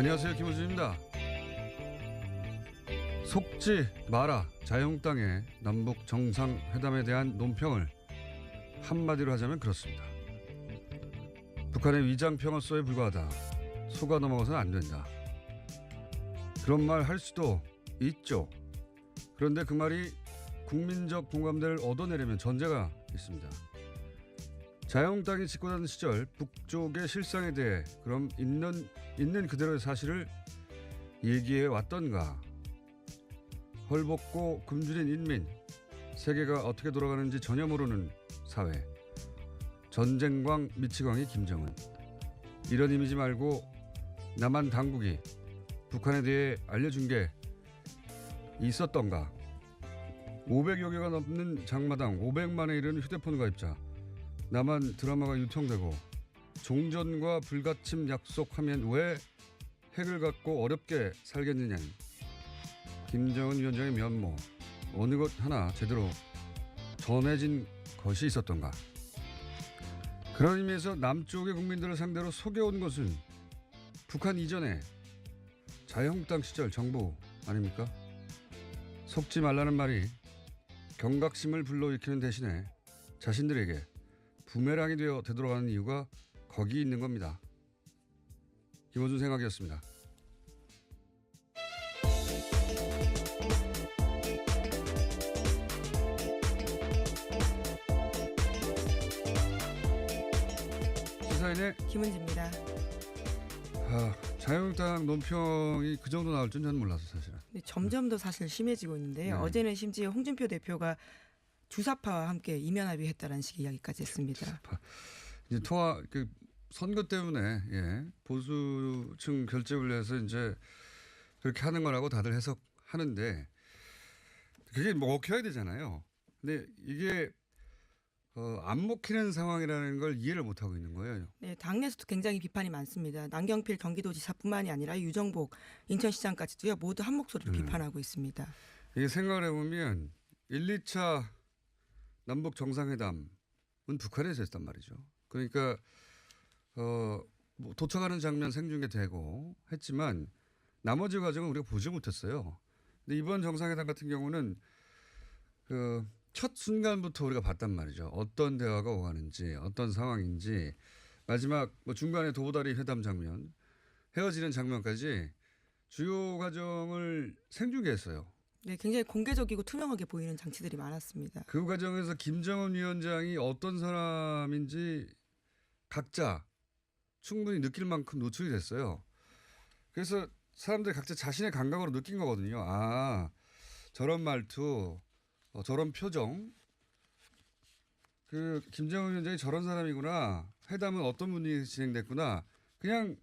안녕하세요, 김호준입니다. 속지 마라 자유한국당의 남북 정상회담에 대한 논평을 한마디로 하자면 그렇습니다. 북한의 위장 평화소에 불과하다. 속아 넘어가서는 안 된다. 그런 말 할 수도 있죠. 그런데 그 말이 국민적 공감대를 얻어내려면 전제가 있습니다. 자유한국당이 집권하던 시절 북쪽의 실상에 대해 그럼 있는 그대로의 사실을 얘기해 왔던가. 헐벗고 굶주린 인민, 세계가 어떻게 돌아가는지 전혀 모르는 사회, 전쟁광 미치광이 김정은. 이런 이미지 말고 남한 당국이 북한에 대해 알려준 게 있었던가. 500여 개가 넘는 장마당 500만에 이르는 휴대폰 가입자, 남한 드라마가 유통되고 종전과 불가침 약속하면 왜 핵을 갖고 어렵게 살겠느냐는 김정은 위원장의 면모, 어느 것 하나 제대로 전해진 것이 있었던가. 그런 의미에서 남쪽의 국민들을 상대로 속여온 것은 북한 이전에 자유한국당 시절 정부 아닙니까? 속지 말라는 말이 경각심을 불러일으키는 대신에 자신들에게 부메랑이 되어 되돌아가는 이유가 거기 있는 겁니다. 김호준 생각이었습니다. 시사인의 김은지입니다. 자유한국당 논평이 그 정도 나올 줄 저는 몰랐어요, 사실은. 근데 점점 더 사실 심해지고 있는데요. 네. 어제는 심지어 홍준표 대표가 주사파와 함께 이면 합의했다라는 식의 이야기까지 했습니다. 이제 선거 때문에 보수층 결집을 위해서 이제 그렇게 하는 거라고 다들 해석하는데 그게 먹혀야 되잖아요. 근데 이게 안 먹히는 상황이라는 걸 이해를 못 하고 있는 거예요. 네, 당내에서도 굉장히 비판이 많습니다. 남경필 경기도지사뿐만이 아니라 유정복 인천시장까지도요 모두 한 목소리로 비판하고 있습니다. 이게 생각을 해보면 1, 2차 남북 정상회담은 북한에서 했단 말이죠. 그러니까 뭐 도착하는 장면 생중계되고 했지만 나머지 과정은 우리가 보지 못했어요. 근데 이번 정상회담 같은 경우는 첫 순간부터 우리가 봤단 말이죠. 어떤 대화가 오가는지, 어떤 상황인지, 마지막 중간에 도보다리 회담 장면, 헤어지는 장면까지 주요 과정을 생중계했어요. 네, 굉장히 공개적이고 투명하게 보이는 장치들이 많았습니다. 그 과정에서 김정은 위원장이 어떤 사람인지 각자 충분히 느낄 만큼 노출이 됐어요. 그래서 사람들이 각자 자신의 감각으로 느낀 거거든요. 아, 저런 말투, 저런 표정, 김정은 위원장이 저런 사람이구나. 회담은 어떤 분위기에서 진행됐구나. 그냥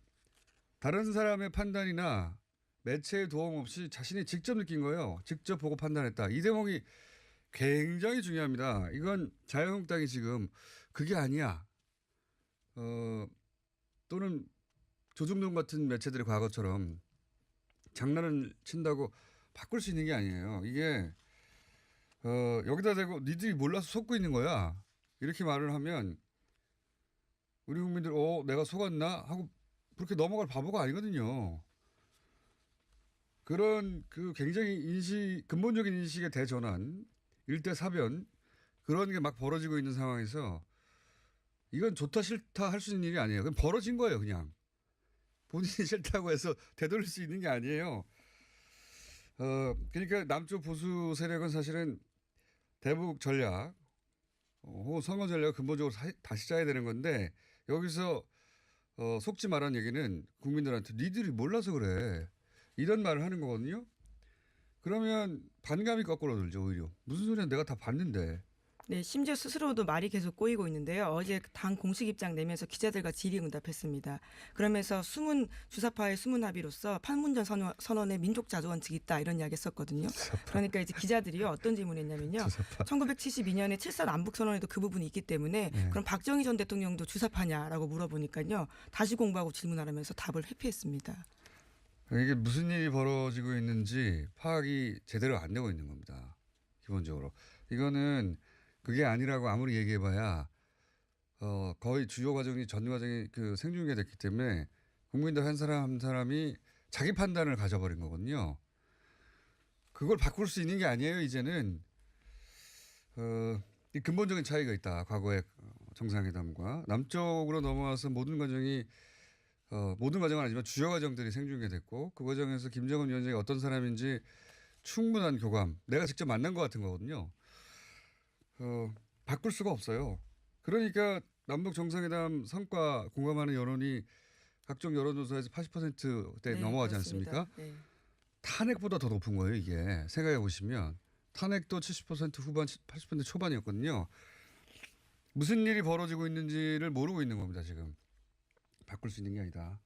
다른 사람의 판단이나 매체의 도움 없이 자신이 직접 느낀 거예요. 직접 보고 판단했다. 이 대목이 굉장히 중요합니다. 이건 자유한국당이 지금 그게 아니야. 또는 조중동 같은 매체들의 과거처럼 장난을 친다고 바꿀 수 있는 게 아니에요. 이게 여기다 대고 니들이 몰라서 속고 있는 거야. 이렇게 말을 하면 우리 국민들 내가 속았나 하고 그렇게 넘어갈 바보가 아니거든요. 그런 굉장히 근본적인 인식의 대전환, 일대사변 그런 게 막 벌어지고 있는 상황에서 이건 좋다 싫다 할 수 있는 일이 아니에요. 그냥 벌어진 거예요, 그냥. 본인이 싫다고 해서 되돌릴 수 있는 게 아니에요. 그러니까 남쪽 보수 세력은 사실은 대북 전략, 혹은 선거 전략을 근본적으로 다시 짜야 되는 건데 여기서 속지 말라는 얘기는 국민들한테 니들이 몰라서 그래. 이런 말을 하는 거거든요. 그러면 반감이 거꾸로 들죠, 오히려. 무슨 소리야, 내가 다 봤는데. 네, 심지어 스스로도 말이 계속 꼬이고 있는데요. 어제 당 공식 입장 내면서 기자들과 질의응답했습니다. 그러면서 주사파의 숨은 합의로서 판문점 선언에 민족 자조원칙이 있다 이런 이야기 했었거든요. 그러니까 이제 기자들이요 어떤 질문했냐면요. 1972년에 7.4 남북선언에도 그 부분이 있기 때문에 그럼 박정희 전 대통령도 주사파냐라고 물어보니까요. 다시 공부하고 질문하라면서 답을 회피했습니다. 이게 무슨 일이 벌어지고 있는지 파악이 제대로 안 되고 있는 겁니다. 기본적으로. 이거는 그게 아니라고 아무리 얘기해봐야 거의 주요 과정이 전 과정이 생중계됐기 때문에 국민들 한 사람 한 사람이 자기 판단을 가져버린 거거든요. 그걸 바꿀 수 있는 게 아니에요. 이제는 이 근본적인 차이가 있다. 과거의 정상회담과 남쪽으로 넘어와서 모든 과정은 아니지만 주요 과정들이 생중계됐고 그 과정에서 김정은 위원장이 어떤 사람인지 충분한 교감, 내가 직접 만난 것 같은 거거든요. 바꿀 수가 없어요. 그러니까 남북 정상회담 성과 공감하는 여론이 각종 여론조사에서 80%대 네, 넘어가지 그렇습니다. 않습니까? 네. 탄핵보다 더 높은 거예요, 이게. 생각해 보시면. 탄핵도 70% 후반, 80% 초반이었거든요. 무슨 일이 벌어지고 있는지를 모르고 있는 겁니다, 지금. 바꿀 수 있는 게 아니다.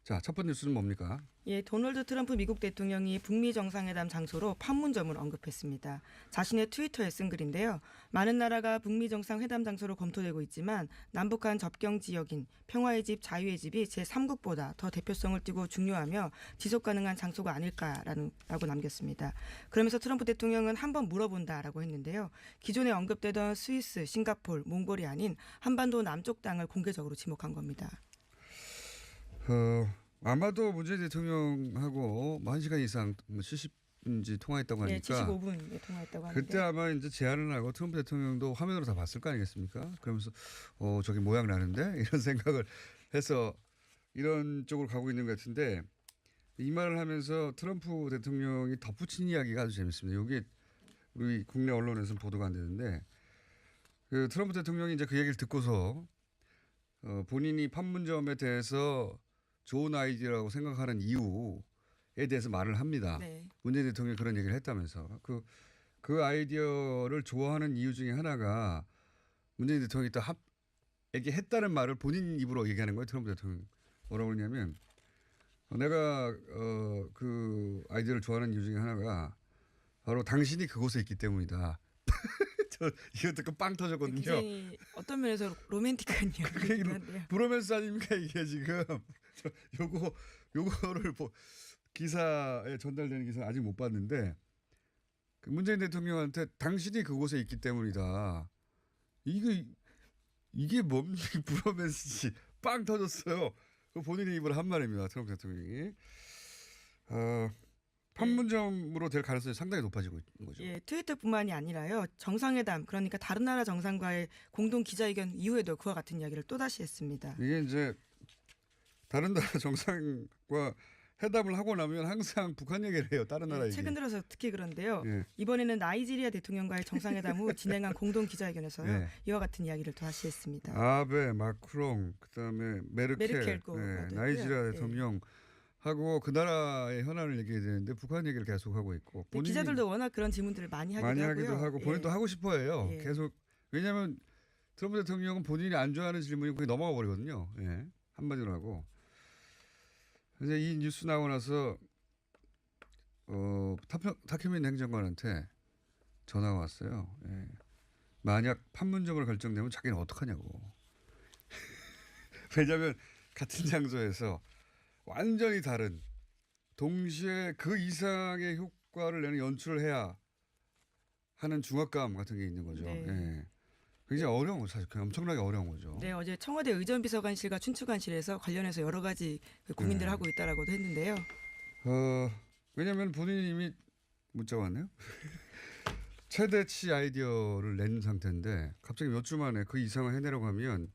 자, 첫 번째 뉴스는 뭡니까? 예, 도널드 트럼프 미국 대통령이 북미 정상회담 장소로 판문점을 언급했습니다. 자신의 트위터에 쓴 글인데요. 많은 나라가 북미 정상회담 장소로 검토되고 있지만 남북한 접경 지역인 평화의 집, 자유의 집이 제3국보다 더 대표성을 띠고 중요하며 지속 가능한 장소가 아닐까라고 남겼습니다. 그러면서 트럼프 대통령은 한번 물어본다라고 했는데요. 기존에 언급되던 스위스, 싱가포르, 몽골이 아닌 한반도 남쪽 땅을 공개적으로 지목한 겁니다. 아마도 문재인 대통령하고 뭐 1시간 이상 70분인지 통화했다고 네, 하니까 75분에 통화했다고 하는데. 그때 아마 이제 제안을 하고 트럼프 대통령도 화면으로 다 봤을 거 아니겠습니까? 그러면서 저기 모양 나는데 이런 생각을 해서 이런 쪽으로 가고 있는 것 같은데 이 말을 하면서 트럼프 대통령이 덧붙인 이야기가 아주 재밌습니다. 이게 우리 국내 언론에서는 보도가 안 되는데 그 트럼프 대통령이 이제 그 얘기를 듣고서 본인이 판문점에 대해서 좋은 아이디어라고 생각하는 이유에 대해서 말을 합니다. 네. 문재인 대통령이 그런 얘기를 했다면서 그 아이디어를 좋아하는 이유 중에 하나가 문재인 대통령이 또 얘기했다는 말을 본인 입으로 얘기하는 거예요. 트럼프 대통령 뭐라고 그러냐면 내가 그 아이디어를 좋아하는 이유 중에 하나가 바로 당신이 그곳에 있기 때문이다. 저 이거 듣고 빵 터졌거든요. 굉장히 어떤 면에서 로맨틱한 이야기긴 한데요. 브로맨스 아닙니까 이게 지금. 요거를 기사에 전달되는 기사는 아직 못 봤는데 그 문재인 대통령한테 당신이 그곳에 있기 때문이다. 이게 뭡니까 브로맨스지. 빵 터졌어요. 그 본인의 입으로 한 말입니다. 트럼프 대통령이. 판문점으로 될 가능성이 상당히 높아지고 있는 거죠. 예, 트위터뿐만이 아니라요. 정상회담 그러니까 다른 나라 정상과의 공동 기자회견 이후에도 그와 같은 이야기를 또다시 했습니다. 이게 이제 다른 나라 정상과 회담을 하고 나면 항상 북한 얘기를 해요. 다른 나라 예, 얘기. 최근 들어서 특히 그런데요. 예. 이번에는 나이지리아 대통령과의 정상회담 후 진행한 공동 기자회견에서요. 예. 이와 같은 이야기를 또다시 했습니다. 아베, 마크롱, 그다음에 메르켈 나이지리아 대통령 하고 그 나라의 현안을 얘기해야 되는데 북한 얘기를 계속 하고 있고 기자들도 워낙 그런 질문들을 많이 하기도 하고 본인도 하고 싶어해요. 예. 계속 왜냐하면 트럼프 대통령은 본인이 안 좋아하는 질문이 그게 넘어가 버리거든요. 예. 한마디로 하고. 그래서 이 뉴스 나오고 나서 타케민 행정관한테 전화가 왔어요. 예. 만약 판문점으로 결정되면 자기는 어떡하냐고. 왜냐하면 같은 장소에서 완전히 다른 동시에 그 이상의 효과를 내는 연출을 해야 하는 중압감 같은 게 있는 거죠. 네. 예. 굉장히 어려운 거죠. 사실 엄청나게 어려운 거죠. 네, 어제 청와대 의전비서관실과 춘추관실에서 관련해서 여러 가지 고민들을 하고 있다라고도 했는데요. 왜냐하면 본인이 이미 문자가 왔네요. 최대치 아이디어를 낸 상태인데 갑자기 몇 주 만에 그 이상을 해내려고 하면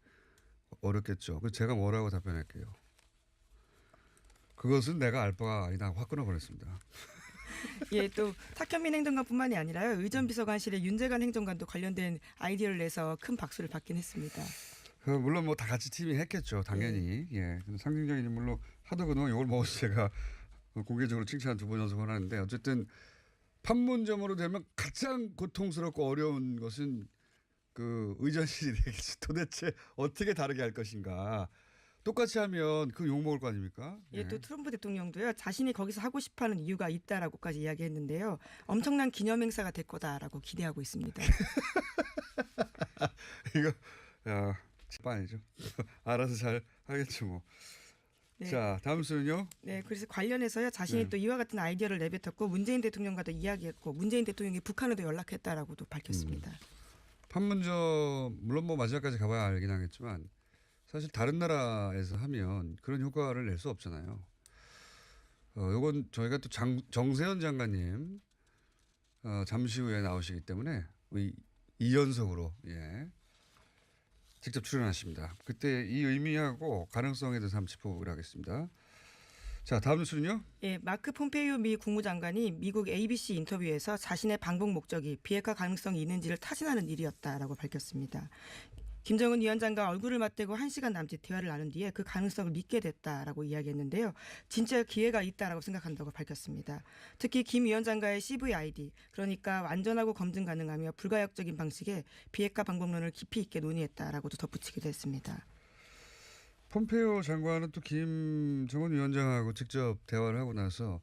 어렵겠죠. 그래서 제가 뭐라고 답변할게요. 그것은 내가 알 바가 아니다. 확 끊어버렸습니다. 예, 또 탁현민 행정관뿐만이 아니라요. 의전비서관실의 윤재관 행정관도 관련된 아이디어를 내서 큰 박수를 받긴 했습니다. 물론 뭐 다 같이 팀이 했겠죠. 당연히. 예. 상징적인 인물로 하도 그동안 욕을 먹어서 제가 공개적으로 칭찬 2번 연속을 하는데 어쨌든 판문점으로 되면 가장 고통스럽고 어려운 것은 그 의전실이 되겠지. 도대체 어떻게 다르게 할 것인가. 똑같이 하면 그 욕먹을 거 아닙니까? 예, 또 트럼프 대통령도요. 자신이 거기서 하고 싶어하는 이유가 있다라고까지 이야기했는데요. 엄청난 기념행사가 될 거다라고 기대하고 있습니다. 이거 아니죠. 알아서 잘 하겠죠 뭐. 네. 자, 다음 수는요. 네, 그래서 관련해서요. 자신이 또 이와 같은 아이디어를 내뱉었고 문재인 대통령과도 이야기했고 문재인 대통령이 북한에도 연락했다라고도 밝혔습니다. 판문점 물론 뭐 마지막까지 가봐야 알긴 하겠지만 사실 다른 나라에서 하면 그런 효과를 낼 수 없잖아요. 요건 저희가 또 정세현 장관님 잠시 후에 나오시기 때문에 2연속으로 예, 직접 출연하십니다. 그때 이 의미하고 가능성에 대해서 한번 짚어보기로 하겠습니다. 자, 다음 뉴스는요. 예, 마크 폼페이오 미 국무장관이 미국 ABC 인터뷰에서 자신의 방북 목적이 비핵화 가능성이 있는지를 타진하는 일이었다라고 밝혔습니다. 김정은 위원장과 얼굴을 맞대고 1시간 남짓 대화를 나눈 뒤에 그 가능성을 믿게 됐다라고 이야기했는데요. 진짜 기회가 있다라고 생각한다고 밝혔습니다. 특히 김 위원장과의 CVID, 그러니까 완전하고 검증 가능하며 불가역적인 방식의 비핵화 방법론을 깊이 있게 논의했다라고도 덧붙이기도 했습니다. 폼페이오 장관은 또 김정은 위원장하고 직접 대화를 하고 나서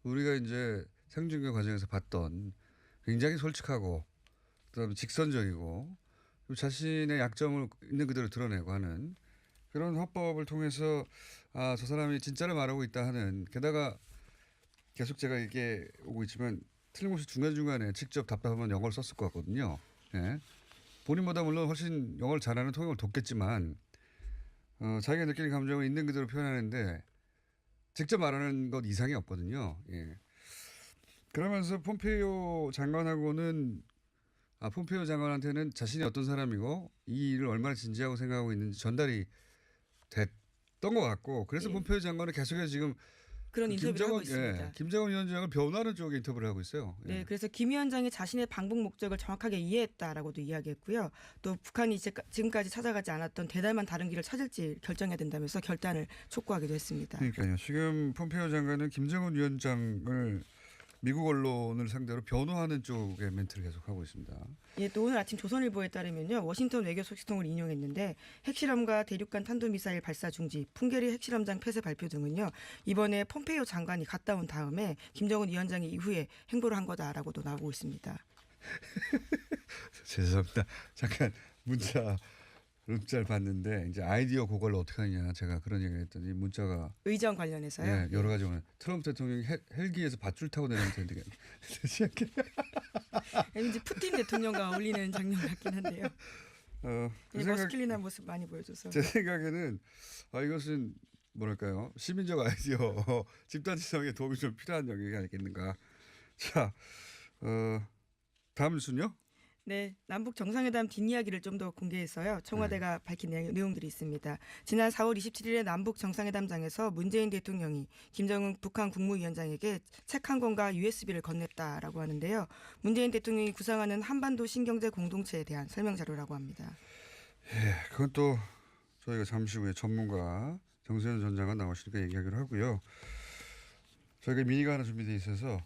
우리가 이제 생중계 과정에서 봤던 굉장히 솔직하고 그다음에 직선적이고 자신의 약점을 있는 그대로 드러내고 하는 그런 화법을 통해서 아, 저 사람이 진짜를 말하고 있다 하는 게다가 계속 제가 이게 오고 있지만 틀림없이 중간중간에 직접 답답하면 영어를 썼을 것 같거든요. 예. 본인보다 물론 훨씬 영어를 잘하는 통역을 돕겠지만 자기가 느끼는 감정을 있는 그대로 표현하는데 직접 말하는 것 이상이 없거든요. 예. 그러면서 폼페이오 장관하고는 폼페이오 장관한테는 자신이 어떤 사람이고 이 일을 얼마나 진지하고 생각하고 있는지 전달이 됐던 것 같고 그래서 예. 폼페이오 장관은 계속해서 지금 그런 인터뷰를 하고 있습니다. 예, 김정은 위원장을 변호하는 쪽에 인터뷰를 하고 있어요. 예. 네, 그래서 김 위원장이 자신의 방북 목적을 정확하게 이해했다라고도 이야기했고요. 또 북한이 지금까지 찾아가지 않았던 대담한 다른 길을 찾을지 결정해야 된다면서 결단을 촉구하기도 했습니다. 그러니까요. 지금 폼페이오 장관은 김정은 위원장을 미국 언론을 상대로 변호하는 쪽의 멘트를 계속하고 있습니다. 예, 또 오늘 아침 조선일보에 따르면요. 워싱턴 외교 소식통을 인용했는데 핵실험과 대륙간 탄도미사일 발사 중지, 풍계리 핵실험장 폐쇄 발표 등은요. 이번에 폼페이오 장관이 갔다 온 다음에 김정은 위원장이 이후에 행보를 한 거다라고도 나오고 있습니다. 죄송합니다. 잠깐 문자를 봤는데 이제 아이디어 고갈을 어떻게 하냐 제가 그런 얘기를 했더니 문자가 의전 관련해서요. 예, 여러 가지 오늘 트럼프 대통령이 헬기에서 밧줄 타고 내려오면 되는데 왠지 푸틴 대통령과 어울리는 장면 같긴 한데요. 머스클린한 모습 많이 보여줘서. 제 생각에는 이것은 뭐랄까요 시민적 아이디어 집단 지성에 도움이 좀 필요한 영역이 아니겠는가. 자, 다음 뉴스는요. 네, 남북 정상회담 뒷이야기를 좀 더 공개했어요. 청와대가 밝힌 내용들이 있습니다. 지난 4월 27일에 남북 정상회담장에서 문재인 대통령이 김정은 북한 국무위원장에게 책 한 권과 USB를 건넸다라고 하는데요. 문재인 대통령이 구상하는 한반도 신경제 공동체에 대한 설명 자료라고 합니다. 예, 그건 또 저희가 잠시 후에 전문가 정세현 전 장관 나오시니까 얘기하기로 하고요. 저희가 미니가 하나 준비되어 있어서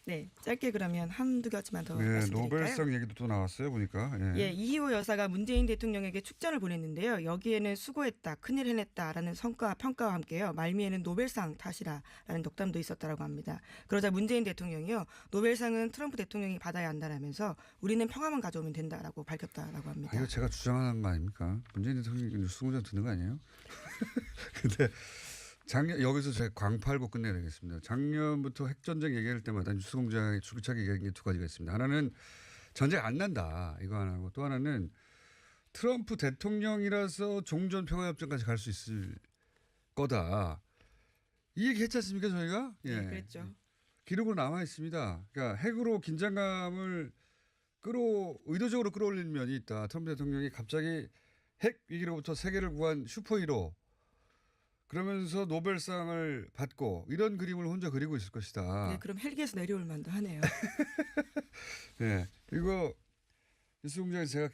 네, 짧게 그러면 한두 가지만 더 네, 말씀드릴까요? 노벨상 얘기도 또 나왔어요 보니까. 예. 이희호 여사가 문재인 대통령에게 축전을 보냈는데요. 여기에는 수고했다, 큰일 해냈다라는 성과 평가와 함께요. 말미에는 노벨상 탓이라라는 덕담도 있었다라고 합니다. 그러자 문재인 대통령이요, 노벨상은 트럼프 대통령이 받아야 한다라면서 우리는 평화만 가져오면 된다라고 밝혔다라고 합니다. 이거 제가 주장하는 거 아닙니까? 문재인 대통령이 뉴스공장 듣는 거 아니에요? 근데 여기서 제가 광팔고 끝내야 되겠습니다. 작년부터 핵전쟁 얘기할 때마다 뉴스공장에 줄기차게 얘기한 게 두 가지가 있습니다. 하나는 전쟁 안 난다 이거 하나고 또 하나는 트럼프 대통령이라서 종전평화협정까지 갈 수 있을 거다. 이 얘기 했지 않습니까 저희가? 예. 네, 그랬죠. 기록으로 남아 있습니다. 그러니까 핵으로 긴장감을 의도적으로 끌어올리는 면이 있다. 트럼프 대통령이 갑자기 핵 위기로부터 세계를 구한 슈퍼히로 그러면서 노벨상을 받고 이런 그림을 혼자 그리고 있을 것이다. 네, 그럼 헬기에서 내려올 만도 하네요. 네, 이거 뉴스공장에서 제가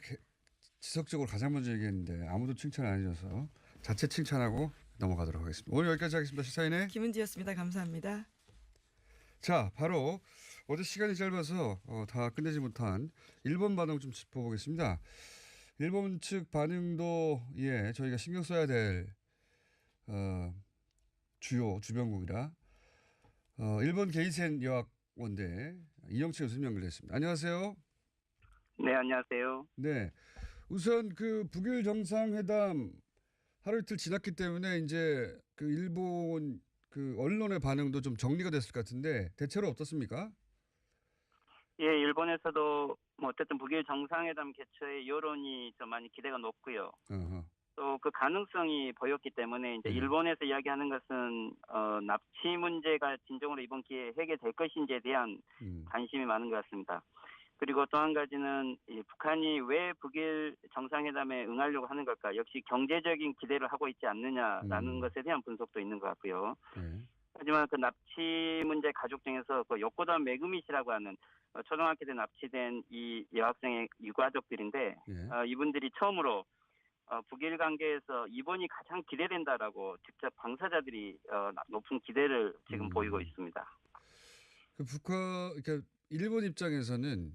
지속적으로 가장 먼저 얘기했는데 아무도 칭찬 안 해줘서 자체 칭찬하고 넘어가도록 하겠습니다. 오늘 여기까지 하겠습니다. 시사인의 김은지였습니다. 감사합니다. 자, 바로 어제 시간이 짧아서 다 끝내지 못한 일본 반응 좀 짚어보겠습니다. 일본 측 반응도 저희가 신경 써야 될 주요 주변국이라 일본 게이센 여학원대 이영채 교수님 연결됐습니다. 안녕하세요. 네, 안녕하세요. 네, 우선 그 북일 정상회담 하루 이틀 지났기 때문에 이제 그 일본 그 언론의 반응도 좀 정리가 됐을 것 같은데 대체로 어떻습니까? 예, 일본에서도 뭐 어쨌든 북일 정상회담 개최의 여론이 좀 많이 기대가 높고요. 어허. 또 그 가능성이 보였기 때문에 이제 네. 일본에서 이야기하는 것은 납치 문제가 진정으로 이번 기회에 해결될 것인지에 대한 관심이 많은 것 같습니다. 그리고 또 한 가지는 이 북한이 왜 북일 정상회담에 응하려고 하는 걸까? 역시 경제적인 기대를 하고 있지 않느냐라는 것에 대한 분석도 있는 것 같고요. 네. 하지만 그 납치 문제 가족 중에서 그 요코다 메구미 씨라고 하는 초등학교 때 납치된 이 여학생의 유가족들인데 예. 이분들이 처음으로 북일 관계에서 이번이 가장 기대된다라고 직접 당사자들이 높은 기대를 지금 보이고 있습니다. 그 그러니까 일본 입장에서는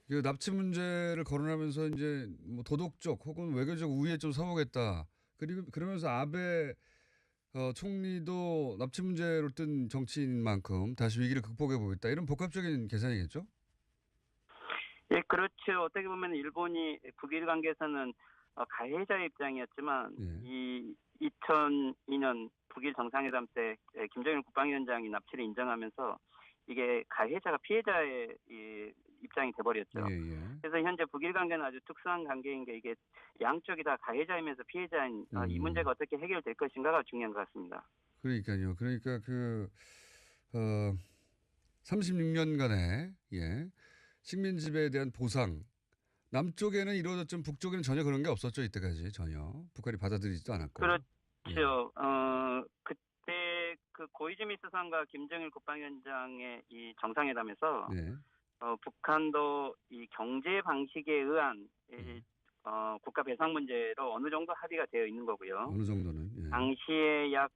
그 납치 문제를 거론하면서 이제 뭐 도덕적 혹은 외교적 우위에 좀 서보겠다. 그리고 그러면서 아베 총리도 납치 문제로 뜬 정치인 만큼 다시 위기를 극복해 보겠다. 이런 복합적인 계산이겠죠? 예, 그렇죠. 어떻게 보면 일본이 북일 관계에서는 가해자의 입장이었지만 예. 이 2002년 북일 정상회담 때 김정일 국방위원장이 납치를 인정하면서 이게 가해자가 피해자의 이 입장이 돼버렸죠. 예, 예. 그래서 현재 북일 관계는 아주 특수한 관계인 게 이게 양쪽이 다 가해자이면서 피해자인 이 문제가 어떻게 해결될 것인가가 중요한 것 같습니다. 그러니까요. 그러니까 36년간의 식민 지배에 대한 보상 남쪽에는 이루어졌지만 북쪽에는 전혀 그런 게 없었죠. 이때까지 전혀 북한이 받아들이지도 않았고. 그렇죠. 그때 그 고이즈미 수상과 김정일 국방위원장의 이 정상회담에서 네. 북한도 이 경제 방식에 의한 국가 배상 문제로 어느 정도 합의가 되어 있는 거고요. 어느 정도는. 예. 당시에 약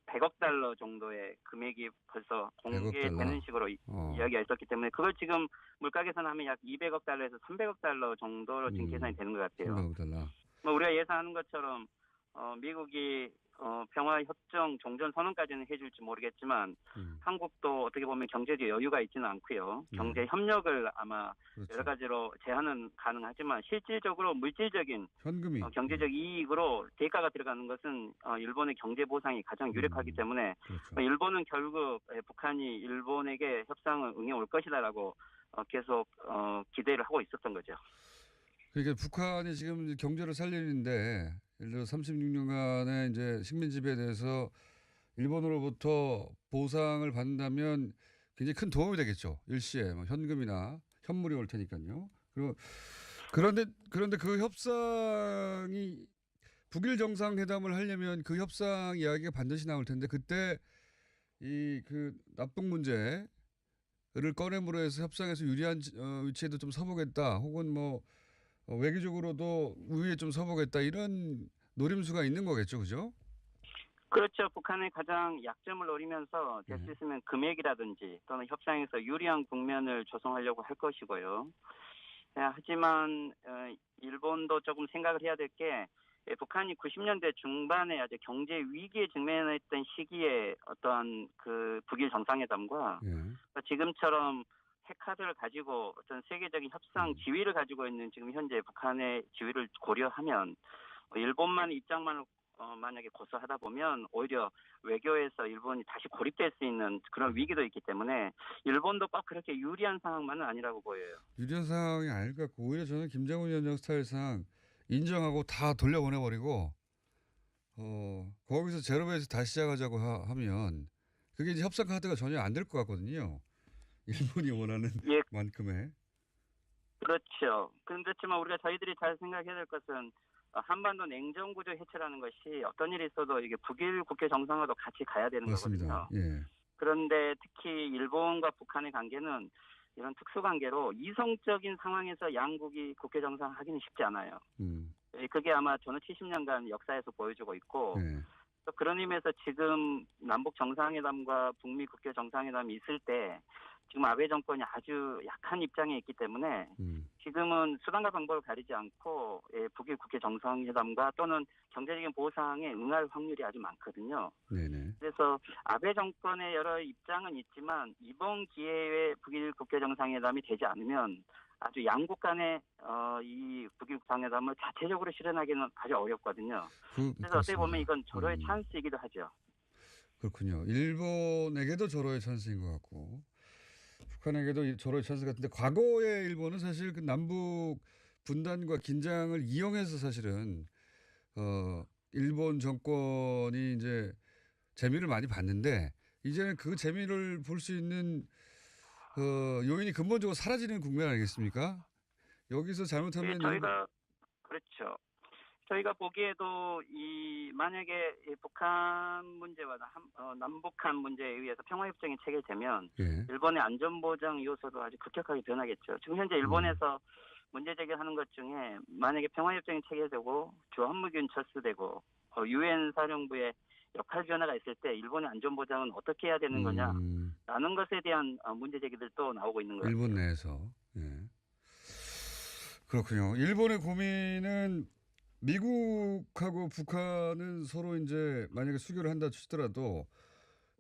100억 달러 정도의 금액이 벌써 공개되는 식으로 이야기가 있었기 때문에 그걸 지금 물가 계산하면 약 200억 달러에서 300억 달러 정도로 지금 계산이 되는 것 같아요. 300억 달러. 뭐 우리가 예상하는 것처럼 미국이 평화협정 종전 선언까지는 해줄지 모르겠지만 한국도 어떻게 보면 경제적 여유가 있지는 않고요. 경제 협력을 아마 그렇죠. 여러 가지로 제한은 가능하지만 실질적으로 물질적인 현금이 경제적 이익으로 대가가 들어가는 것은 일본의 경제 보상이 가장 유력하기 때문에 그렇죠. 일본은 결국 북한이 일본에게 협상을 응해올 것이다라고 계속 기대를 하고 있었던 거죠. 그러니까 북한이 지금 경제를 살리는데 예를 들어 36년간의 이제 식민 지배에 대해서 일본으로부터 보상을 받는다면 굉장히 큰 도움이 되겠죠. 일시에 뭐 현금이나 현물이 올 테니까요. 그리고 그런데 그 협상이 북일 정상회담을 하려면 그 협상 이야기가 반드시 나올 텐데 그때 이 그 납북 문제를 꺼냄으로 해서 협상에서 유리한 위치에도 좀 서보겠다. 혹은 뭐 외교적으로도 우위에 좀 서보겠다 이런 노림수가 있는 거겠죠, 그죠? 그렇죠. 북한의 가장 약점을 노리면서 될 수 있으면 금액이라든지 또는 협상에서 유리한 국면을 조성하려고 할 것이고요. 하지만 일본도 조금 생각을 해야 될 게 북한이 90년대 중반에 아주 경제 위기에 직면했던 시기에 어떠한 그 북일 정상회담과 지금처럼 핵카드를 가지고 어떤 세계적인 협상 지위를 가지고 있는 지금 현재 북한의 지위를 고려하면 일본만의 입장만을 만약에 고수하다 보면 오히려 외교에서 일본이 다시 고립될 수 있는 그런 위기도 있기 때문에 일본도 꼭 그렇게 유리한 상황만은 아니라고 보여요. 유리한 상황이 아닐 것 같고 오히려 저는 김정은 위원장 스타일상 인정하고 다 돌려보내버리고 거기서 제로베이스 다시 시작하자고 하면 그게 이제 협상 카드가 전혀 안 될 것 같거든요. 일본이 원하는 만큼의. 그렇죠. 그렇지만 우리가 저희들이 잘 생각해야 될 것은 한반도 냉전구조 해체라는 것이 어떤 일이 있어도 이게 북일 국회 정상화도 같이 가야 되는 맞습니다. 거거든요. 예. 그런데 특히 일본과 북한의 관계는 이런 특수관계로 이성적인 상황에서 양국이 국회 정상화하기는 쉽지 않아요. 그게 아마 저는 70년간 역사에서 보여주고 있고 또 그런 의미에서 지금 남북 정상회담과 북미 국회 정상회담이 있을 때 지금 아베 정권이 아주 약한 입장에 있기 때문에 지금은 수단과 방법을 가리지 않고 북일 국회 정상회담과 또는 경제적인 보상에 응할 확률이 아주 많거든요. 네네. 그래서 아베 정권의 여러 입장은 있지만 이번 기회에 북일 국회 정상회담이 되지 않으면 아주 양국 간의 이 북일 정상회담을 자체적으로 실현하기는 아주 어렵거든요. 그래서 어떻게 보면 이건 절호의 찬스이기도 하죠. 그렇군요. 일본에게도 절호의 찬스인 것 같고. 북한에게도 저럴 찬스 같은데 과거에 일본은 사실 그 남북 분단과 긴장을 이용해서 사실은 일본 정권이 이제 재미를 많이 봤는데 이제는 그 재미를 볼 수 있는 요인이 근본적으로 사라지는 국면 아니겠습니까? 여기서 예, 잘못하면 저희가 그렇죠. 저희가 보기에도 이 만약에 이 북한 문제와 남북한 문제에 의해서 평화협정이 체결되면 예. 일본의 안전보장 요소도 아주 급격하게 변하겠죠. 지금 현재 일본에서 문제 제기하는 것 중에 만약에 평화협정이 체결되고 주한미군 철수되고 유엔 사령부의 역할 변화가 있을 때 일본의 안전보장은 어떻게 해야 되는 거냐라는 것에 대한 문제 제기들도 나오고 있는 거예요. 일본 내에서. 예. 그렇군요. 일본의 고민은 미국하고 북한은 서로 이제 만약에 수교를 한다 치더라도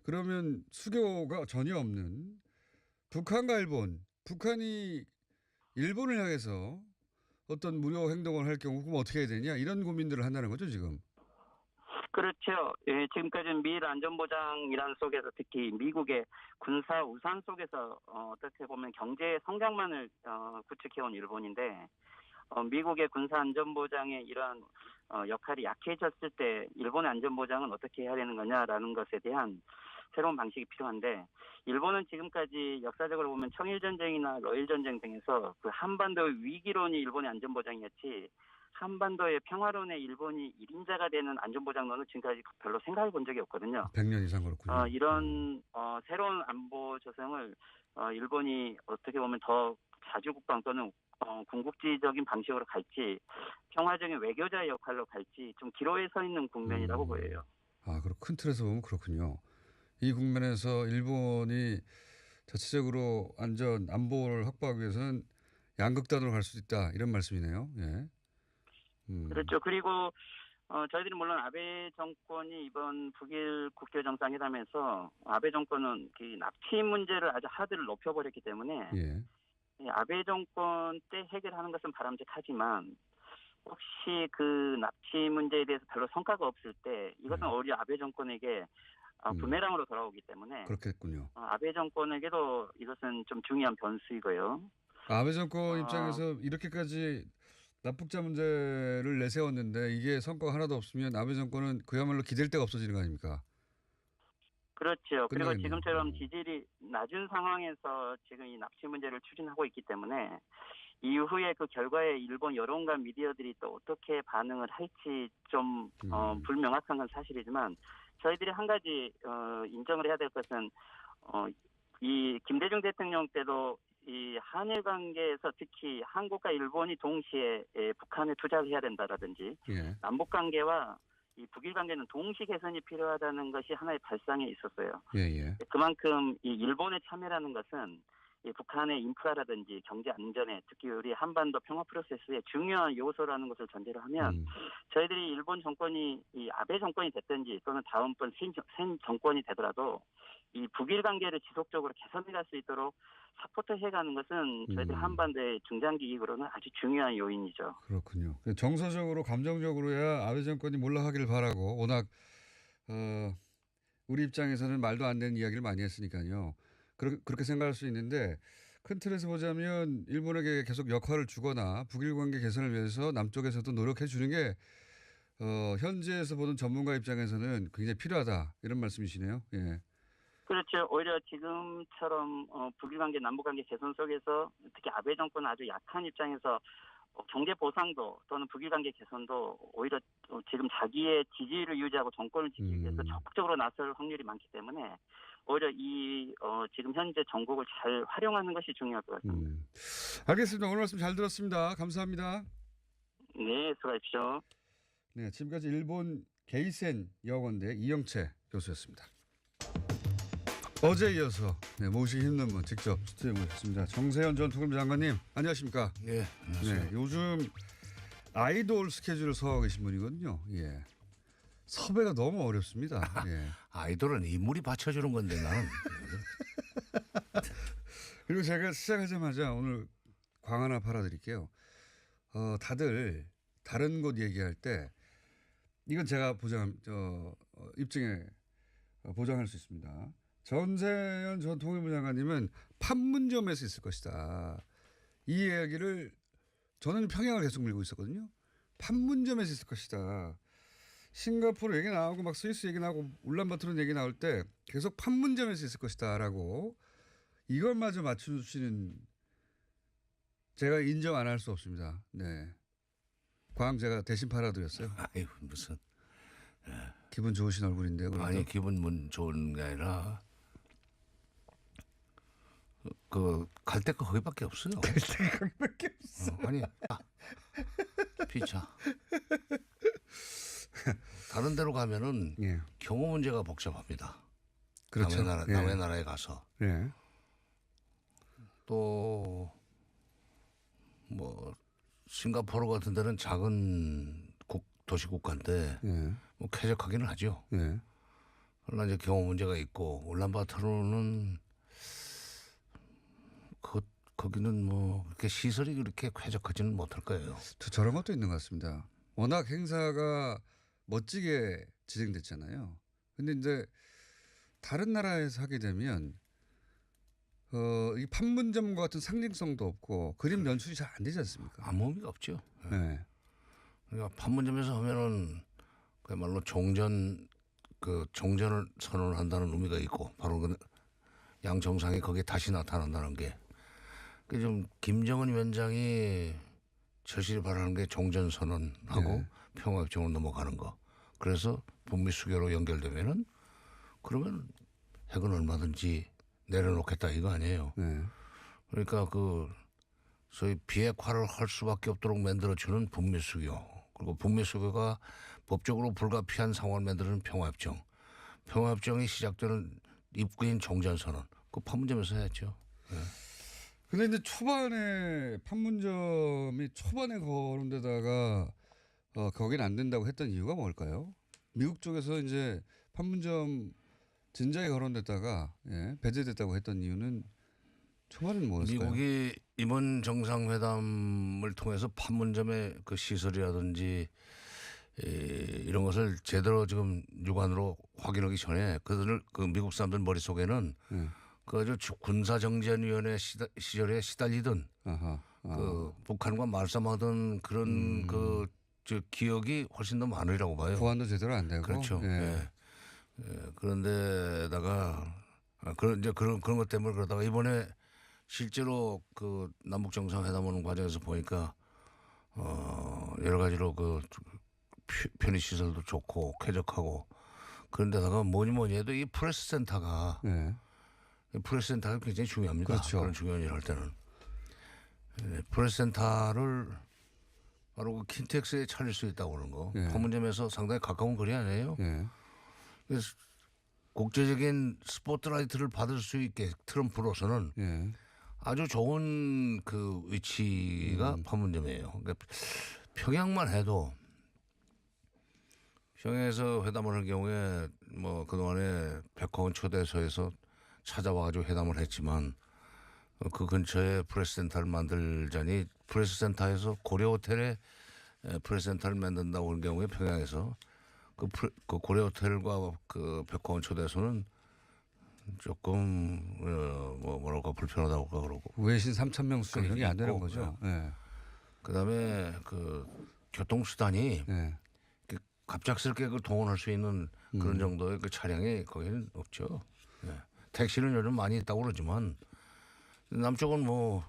그러면 수교가 전혀 없는 북한과 일본, 북한이 일본을 향해서 어떤 무료 행동을 할 경우 그럼 어떻게 해야 되냐 이런 고민들을 한다는 거죠 지금. 그렇죠. 예, 지금까지는 미일 안전보장이라는 속에서 특히 미국의 군사 우산 속에서 어떻게 보면 경제 성장만을 구축해온 일본인데 미국의 군사 안전보장의 이러한 역할이 약해졌을 때 일본의 안전보장은 어떻게 해야 되는 거냐라는 것에 대한 새로운 방식이 필요한데 일본은 지금까지 역사적으로 보면 청일전쟁이나 러일전쟁 등에서 그 한반도의 위기론이 일본의 안전보장이었지 한반도의 평화론에 일본이 1인자가 되는 안전보장론은 지금까지 별로 생각해 본 적이 없거든요. 100년 이상 그렇군요. 이런 새로운 안보 조성을 일본이 어떻게 보면 더 자주국방 또는 궁극지적인 방식으로 갈지 평화적인 외교자의 역할로 갈지 좀 기로에 서 있는 국면이라고 보여요. 아, 그럼 큰 틀에서 보면 그렇군요. 이 국면에서 일본이 자체적으로 안보를 확보하기 위해서는 양극단으로 갈 수 있다 이런 말씀이네요. 예. 그렇죠. 그리고 저희들이 물론 아베 정권이 이번 북일 국교 정상회담에서 아베 정권은 그 납치 문제를 아주 하드를 높여버렸기 때문에 예. 이 아베 정권 때 해결하는 것은 바람직하지만 혹시 그 납치 문제에 대해서 별로 성과가 없을 때 이것은 오히려 아베 정권에게 부메랑으로 돌아오기 때문에 그렇겠군요. 아베 정권에게도 이것은 좀 중요한 변수이고요. 아베 정권 입장에서 이렇게까지 납북자 문제를 내세웠는데 이게 성과가 하나도 없으면 아베 정권은 그야말로 기댈 데가 없어지는 거 아닙니까? 그렇죠. 그리고 끝나겠네요. 지금처럼 지지율이 낮은 상황에서 지금 이 납치 문제를 추진하고 있기 때문에 이후에 그 결과에 일본 여론과 미디어들이 또 어떻게 반응을 할지 좀 불명확한 건 사실이지만 저희들이 한 가지 인정을 해야 될 것은 이 김대중 대통령 때도 이 한일 관계에서 특히 한국과 일본이 동시에 북한에 투자를 해야 된다라든지 예. 남북 관계와 이 북일 관계는 동시 개선이 필요하다는 것이 하나의 발상에 있었어요. 예. 그만큼 이 일본의 참여라는 것은 이 북한의 인프라라든지 경제 안전에 특히 우리 한반도 평화 프로세스의 중요한 요소라는 것을 전제로 하면 저희들이 일본 정권이 이 아베 정권이 됐든지 또는 다음번 신 정권이 되더라도 이 북일 관계를 지속적으로 개선해 갈 수 있도록 사포트해 가는 것은 저희들 한반도의 중장기 이익으로는 아주 중요한 요인이죠. 그렇군요. 정서적으로 감정적으로야 아베 정권이 몰락하기를 바라고 워낙 우리 입장에서는 말도 안 되는 이야기를 많이 했으니까요. 그렇게 생각할 수 있는데 큰 틀에서 보자면 일본에게 계속 역할을 주거나 북일 관계 개선을 위해서 남쪽에서도 노력해 주는 게 현지에서 보는 전문가 입장에서는 굉장히 필요하다 이런 말씀이시네요. 예. 그렇죠. 오히려 지금처럼 북일 관계, 남북 관계 개선 속에서 특히 아베 정권은 아주 약한 입장에서 경제 보상도 또는 북일 관계 개선도 오히려 지금 자기의 지지율을 유지하고 정권을 지키기 위해서 적극적으로 나설 확률이 많기 때문에 오히려 이 지금 현재 정국을 잘 활용하는 것이 중요할 것 같습니다. 알겠습니다. 오늘 말씀 잘 들었습니다. 감사합니다. 네, 수고하십시오. 네, 지금까지 일본 게이센 여학원대 이영채 교수였습니다. 어제 이어서 모시기 힘든 분 직접 스튜디오에 모셨습니다. 정세현 전 통일부 장관님 안녕하십니까? 네, 안녕하세요. 네, 요즘 아이돌 스케줄을 소화하고 계신 분이거든요. 예. 섭외가 너무 어렵습니다. 예. 아이돌은 인물이 받쳐주는 건데 나는. 그리고 제가 시작하자마자 오늘 광 하나 팔아드릴게요. 다들 다른 곳 얘기할 때 이건 제가 입증에 보장할 수 있습니다. 전세현 전 통일부 장관님은 판문점에서 있을 것이다. 이 이야기를 저는 평양을 계속 밀고 있었거든요. 판문점에서 있을 것이다. 싱가포르 얘기 나오고 막 스위스 얘기 나오고 울란바토르 얘기 나올 때 계속 판문점에서 있을 것이다라고 이걸마저 맞춰주시는 제가 인정 안 할 수 없습니다. 네. 광 제가 대신 팔아드렸어요. 아이고 무슨 기분 좋으신 얼굴인데요. 그러니까. 아니 기분 좋은 게 아니라 그 갈 데가 거기밖에 없어요. 거기밖에 없어. 아니 피차 다른 데로 가면은 예. 경호 문제가 복잡합니다. 그렇죠. 남의 나라에 가서 예. 또 뭐 싱가포르 같은 데는 작은 도시 국가인데 예. 뭐 쾌적하기는 하죠. 예. 그러나 이제 경호 문제가 있고 울란바토르는 거기는 뭐 그렇게 시설이 그렇게 쾌적하지는 못할 거예요. 저런 것도 있는 것 같습니다. 워낙 행사가 멋지게 진행됐잖아요. 근데 이제 다른 나라에서 하게 되면 이 판문점과 같은 상징성도 없고 그림 연출이 잘 안 되지 않습니까? 아무 의미가 없죠. 네. 그러니까 판문점에서 하면은 그야말로 종전을 선언을 한다는 의미가 있고 바로 그 양 정상이 거기에 다시 나타난다는 게 그 좀 김정은 위원장이 절실히 바라는 게 종전 선언하고 네. 평화협정으로 넘어가는 거. 그래서 북미 수교로 연결되면은 그러면 핵은 얼마든지 내려놓겠다 이거 아니에요. 네. 그러니까 그 소위 비핵화를 할 수밖에 없도록 만들어주는 북미 수교. 그리고 북미 수교가 법적으로 불가피한 상황을 만드는 평화협정. 평화협정이 시작되는 입구인 종전선언. 그 판문점에서 했죠. 네. 근데 이제 초반에 판문점이 초반에 거론 데다가 거긴 안 된다고 했던 이유가 뭘까요? 미국 쪽에서 이제 판문점 진작에 거론됐다가 배제됐다고 했던 이유는 초반에는 뭐였을까요? 미국이 이번 정상회담을 통해서 판문점의 그 시설이라든지 이런 것을 제대로 지금 육안으로 확인하기 전에 그 미국 사람들 머릿속에는 그 아주 군사정전위원회 시절에 시달리던 그 북한과 말싸움하던 그런 저 기억이 훨씬 더 많으리라고 봐요. 보안도 제대로 안 되고. 그렇죠. 예. 예. 그런데다가 이제 그런 것 때문에 그러다가 이번에 실제로 그 남북 정상회담 오는 과정에서 보니까 여러 가지로 그 편의 시설도 좋고 쾌적하고 그런데다가 뭐니 해도 이 프레스 센터가 프레스 센터가 굉장히 중요합니다. 그렇죠. 그런 중요한 일을 할 때는 프레스 센터를 바로 그 킨텍스에 차릴 수 있다고 그러는 거. 판문점에서 상당히 가까운 거리 아니에요. 그래서 국제적인 스포트라이트를 받을 수 있게 트럼프로서는 아주 좋은 그 위치가 판문점이에요. 그러니까 평양만 해도 평양에서 회담을 할 경우에 뭐 그동안에 백화원 초대소에서 찾아와가지고 회담을 했지만 그 근처에 프레스센터를 만들자니 프레스센터에서 고려호텔에 프레스센터를 만든다고 하는 경우에 평양에서 그 고려호텔과 그 백화원 초대소는 조금 뭐랄까 불편하다고 그러고 외신 3,000명 수준 이런 게 안 되는 있고, 거죠. 그다음에 그 교통수단이 갑작스럽게 그 동원할 수 있는 그런 정도의 그 차량이 거기는 없죠. 택시는 요즘 많이 있다고 그러지만 남쪽은 뭐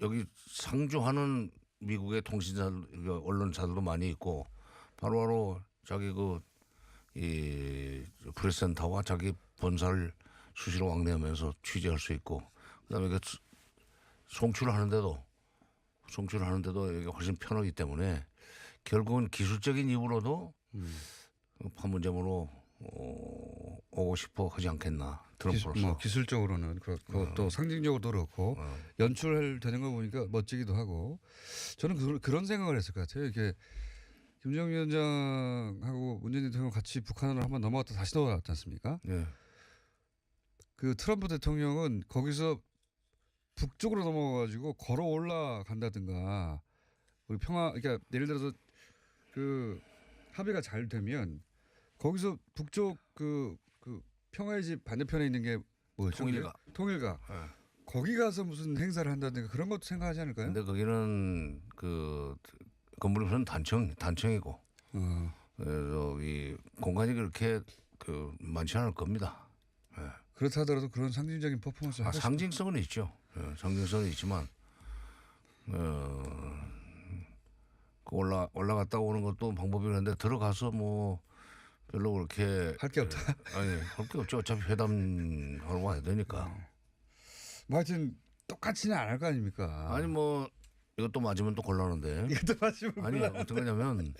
여기 상주하는 미국의 언론사들도 많이 있고 바로바로 자기 이 프레스센터와 자기 본사를 수시로 왕래하면서 취재할 수 있고 그다음에 그 송출을 하는데도 이게 훨씬 편하기 때문에 결국은 기술적인 이유로도 판문점으로 오고 싶어 하지 않겠나 트럼프로서. 기술적으로는 그렇고 또 상징적으로도 그렇고 연출되는 거 보니까 멋지기도 하고 저는 그런 생각을 했을 것 같아요. 이게 김정은 위원장하고 문재인 대통령 같이 북한으로 한번 넘어갔다 다시 넘어갔지 않습니까? 그 트럼프 대통령은 거기서 북쪽으로 넘어가가지고 걸어 올라간다든가 우리 그러니까 예를 들어서 그 합의가 잘 되면 거기서 북쪽 그 평화의 집 반대편에 있는 게 뭐였죠? 통일가. 통일가. 예. 거기 가서 무슨 행사를 한다든가 그런 것도 생각하지 않을까요? 근데 거기는 그 건물이 우선 단층이고 그래서 이 공간이 그렇게 그 많지 않을 겁니다. 예. 그렇다 하더라도 그런 상징적인 퍼포먼스를 하고 상징성은 있죠. 예, 상징성은 있지만 그 올라갔다 오는 것도 방법이 있는데 들어가서 뭐 별로 그렇게 할 게 없다. 아니 할 게 없죠. 어차피 회담하러 와야 되니까. 뭐 하여튼 똑같이는 안 할 거 아닙니까? 아니 뭐 이것도 맞으면 또 곤란한데. 이것도 맞으면 아니 어떻게 하냐면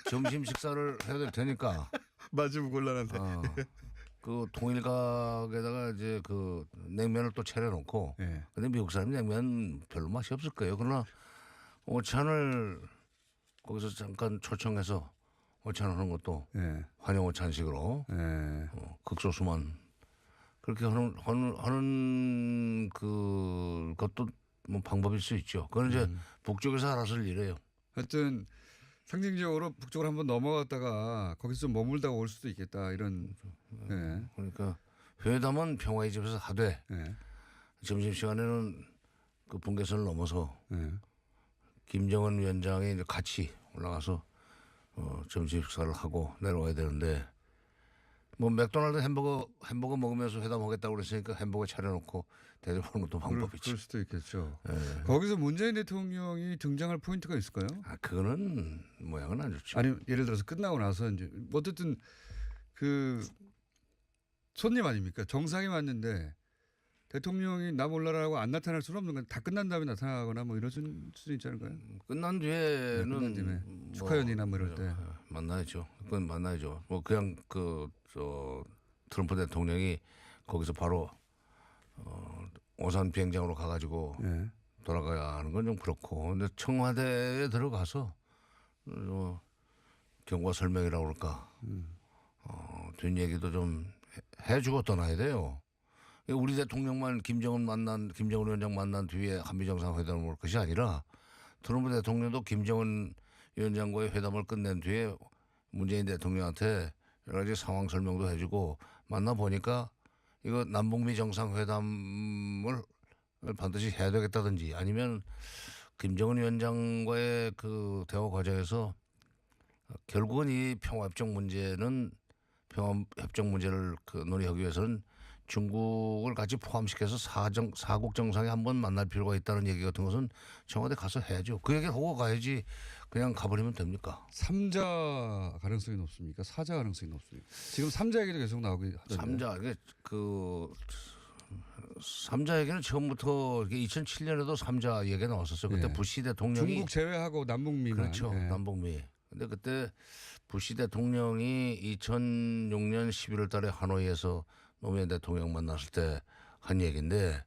점심 식사를 해야 될 테니까 맞으면 곤란한데. 그 통일각에다가 이제 그 냉면을 또 차려놓고 예. 근데 미국 사람이 냉면 별로 맛이 없을 거예요. 그러나 오찬을 거기서 잠깐 초청해서 오찬하는 것도 예. 환영 오찬식으로 예. 극소수만 그렇게 하는 그것도 뭐 방법일 수 있죠. 그건 이제 북쪽에서 알아서 할 일이에요. 하여튼 상징적으로 북쪽으로 한번 넘어갔다가 거기서 좀 머물다가 올 수도 있겠다 이런. 예. 그러니까 회담은 평화의 집에서 하되 예. 점심시간에는 그 분계선을 넘어서 예. 김정은 위원장이 이제 같이 올라가서 점심 식사를 하고 내려와야 되는데 뭐 맥도날드 햄버거 먹으면서 회담하겠다고 그랬으니까 햄버거 차려놓고 대접하는 것도 방법이지. 그럴 수도 있겠죠. 예. 거기서 문재인 대통령이 등장할 포인트가 있을까요? 그거는 모양은 안 좋죠. 아니 예를 들어서 끝나고 나서 이제 어쨌든 그 손님 아닙니까? 정상이 왔는데 대통령이 나 몰라라고 안 나타날 수는 없는 건 다 끝난 다음에 나타나거나 뭐 이럴 수도 있지 않을까요? 끝난 뒤에는 끝난 뒤에 뭐 축하연이나 뭐 이럴 때. 만나야죠. 그건 만나야죠. 뭐 그냥 트럼프 대통령이 거기서 바로 오산 비행장으로 가가지고 예. 돌아가야 하는 건 좀 그렇고 근데 청와대에 들어가서 경과 설명이라고 그럴까 뒷얘기도 좀 해주고 떠나야 돼요. 우리 대통령만 김정은 위원장 만난 뒤에 한미 정상회담을 올 것이 아니라 트럼프 대통령도 김정은 위원장과의 회담을 끝낸 뒤에 문재인 대통령한테 여러 가지 상황 설명도 해주고 만나 보니까 이거 남북미 정상회담을 반드시 해야 되겠다든지 아니면 김정은 위원장과의 그 대화 과정에서 결국은 이 평화협정 문제를 그 논의하기 위해서는 중국을 같이 포함시켜서 사국 정상에 한번 만날 필요가 있다는 얘기 같은 것은 청와대 가서 해야죠. 그 얘기를 하고 가야지 그냥 가버리면 됩니까? 3자 가능성이 높습니까? 4자 가능성이 높습니까? 지금 3자 얘기도 계속 나오기 하던데. 3자 이게 3자 얘기는 처음부터 2007년에도 3자 얘기가 나왔었어요. 그때 예. 부시 대통령이 중국 제외하고 남북미만. 그렇죠. 예. 남북미. 근데 그때 부시 대통령이 2006년 11월 달에 하노이에서 노무현 대통령 만났을 때 한 얘기인데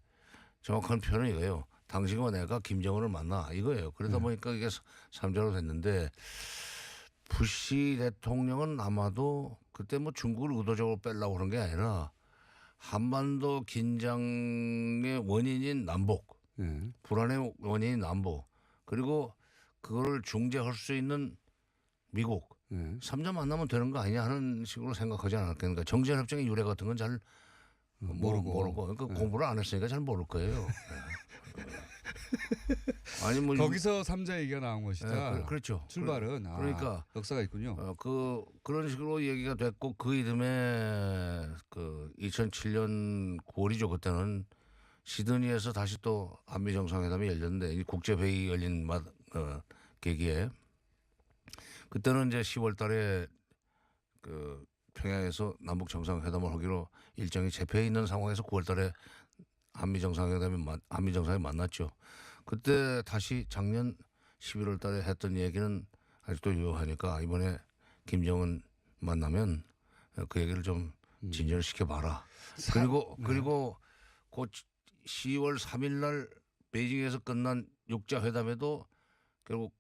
정확한 표현은 이거예요. 당신과 내가 김정은을 만나 이거예요. 그러다 보니까 이게 3자로 됐는데 부시 대통령은 아마도 그때 뭐 중국을 의도적으로 빼려고 그런 게 아니라 한반도 긴장의 원인인 남북, 예. 불안의 원인인 남북, 그리고 그거를 중재할 수 있는 미국, 예. 3자 만나면 되는 거 아니냐 하는 식으로 생각하지 않았겠는가. 정전협정의 유래 같은 건 잘 모르고 그러니까 공부를 안 했으니까 잘 모를 거예요. 아니 뭐 거기서 3자 얘기가 나온 것이다. 그렇죠. 출발은. 그러니까 역사가 있군요. 그런 식으로 얘기가 됐고 그 이듬해 그 2007년 9월이죠. 그때는 시드니에서 다시 또 한미 정상회담이 열렸는데 이 국제 회의 열린 계기에 그때는 이제 10월달에 그 평양에서 남북 정상회담을 하기로 일정이 잡혀 있는 상황에서 9월달에 한미 정상이 만났죠. 그때 다시 작년 11월달에 했던 얘기는 아직도 유효하니까 이번에 김정은 만나면 그 얘기를 좀 진전시켜 봐라. 그리고 곧 10월 3일날 베이징에서 끝난 6자 회담에도 결국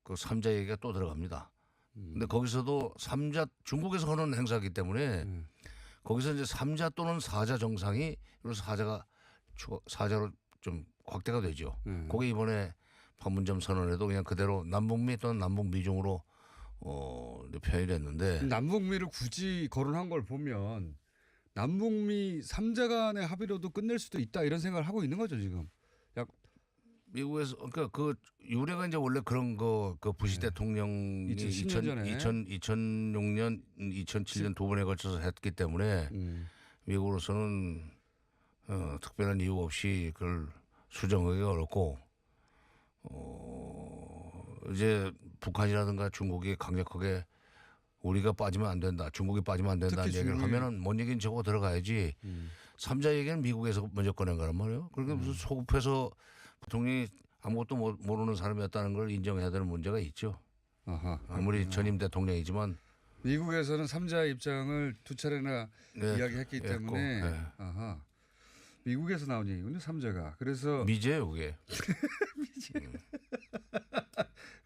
그 3자 얘기가 또 들어갑니다. 근데 거기서도 3자 중국에서 하는 행사이기 때문에 거기서 이제 3자 또는 4자 정상이 그래서 4자로 좀 확대가 되죠. 그게 이번에 판문점 선언에도 그냥 그대로 남북미 또는 남북미중으로 이제 표현이 됐는데 남북미를 굳이 거론한 걸 보면 남북미 3자 간의 합의로도 끝낼 수도 있다 이런 생각을 하고 있는 거죠 지금. 미국에서 그러니까 그 유래가 이제 원래 그런 거 그 부시 대통령이 2010년 전에. 2006년, 2007년 두 번에 걸쳐서 했기 때문에 미국으로서는 특별한 이유 없이 그걸 수정하기가 어렵고 이제 북한이라든가 중국이 강력하게 우리가 빠지면 안 된다, 중국이 빠지면 안 된다는 특히 얘기를 중국이- 하면은 뭔 얘기는 적어 들어가야지. 3자 얘기는 미국에서 먼저 꺼낸 거란 말이에요. 그러니까 무슨 소급해서 부통령이 아무것도 모르는 사람이었다는 걸 인정해야 되는 문제가 있죠. 아하. 아무리 전임 대통령이지만 미국에서는 3자 입장을 두 차례나 네, 이야기했기 했고, 때문에 네. 아하. 미국에서 나온 얘기군요 3자가. 그래서 미제예요 그게.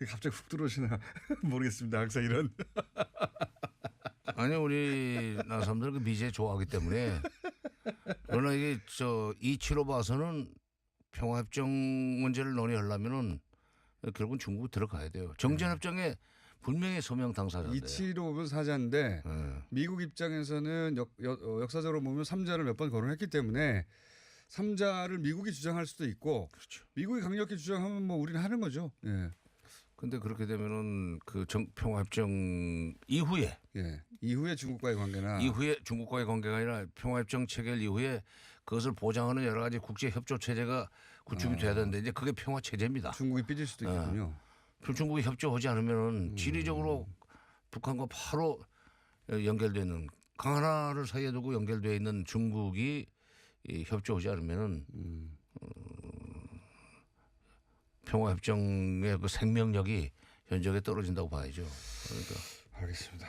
갑자기 훅 들어오시나 모르겠습니다. 항상 이런. 아니 우리나라 사람들은 그 미제 좋아하기 때문에 그러나 이게 이치로 봐서는 평화협정 문제를 논의하려면은 결국은 중국이 들어가야 돼요. 정전협정에 분명히 서명 당사자인데. 이치로 보면 4자인데 미국 입장에서는 역사적으로 보면 3자를 몇 번 거론했기 때문에 3자를 미국이 주장할 수도 있고 그렇죠. 미국이 강력히 주장하면 뭐 우리는 하는 거죠. 예. 근데 그렇게 되면은 그 평화협정 이후에 예. 이후에 중국과의 관계나 이후에 중국과의 관계가 아니라 평화협정 체결 이후에 그것을 보장하는 여러 가지 국제 협조 체제가 구축이 돼야 되는데 이제 그게 평화 체제입니다. 중국이 삐질 수도 있겠군요. 중국이 협조하지 않으면은 지리적으로 북한과 바로 연결되는 강 하나를 사이에 두고 연결되어 있는 중국이 협조하지 않으면은 평화협정의 그 생명력이 현저하게 떨어진다고 봐야죠. 그러니까 알겠습니다.